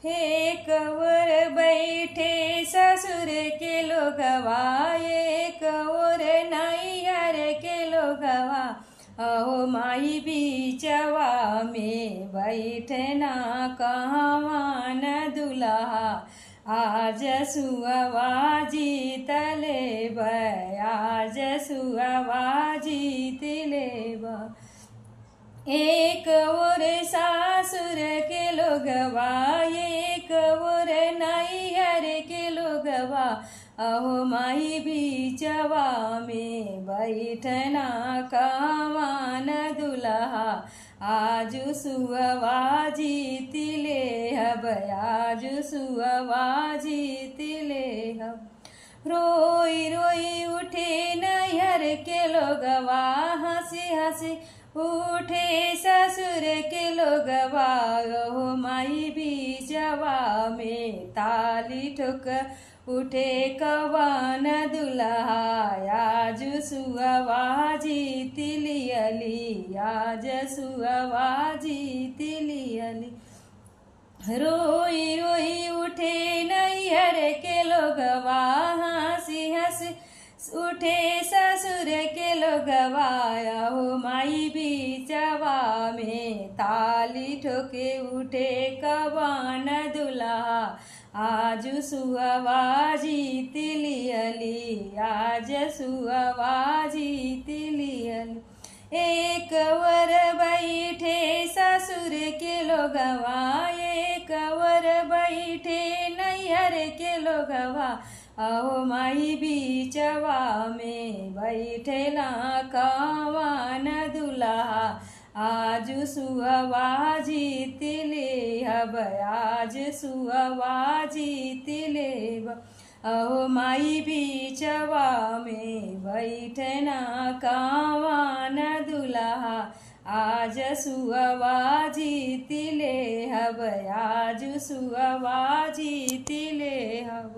हे कवर बैठे ससुर के लोगवा, एक और नैहर के लोगवा। अहो माई बीचवा में बैठना कहवा न दुल्हा, आज सुअवा जीत लेब, आज सुअवा जीत लेब। एक और सासुर के लोगवा, एक और नैहर के लोगवा। अहो माई बीचवा में बैठना कहवा न दुल्हा, आज सुअवा जीत लेहब, आज सुअवा जीत लेहब। रोई रोई उठे नैहर के लोगवा, हंसी हंसी उठे ससुर के लोगवा। अहो माई बीचवा में ताली ठोक उठे कवन दुल्हा, आज सुअवा जीत लियली, आज सुअवा जीत लियली। रोई रोई उठे नैहर के लोगवा, हंसी हंसी उठे ससुर के लोगवा। अहो माई बीचवा में ताली ठोके उठे कवन दुल्हा, आज सुअवा जीत लियली, आज सुअवा जीत लियली। एक और बैठे ससुर के लोगवा, एक और बैठे नैहर के लोगवा। अहो माई बीचवा में बैठेला कहवा न दुल्हा, आज सुअवा जीत लेहब, आज सुअवा जीत लेब। अहो माई बीचवा में बैठना कहवा न दुल्हा, आज सुअवा जीत लेहब, आज सुअवा जीत लेहब।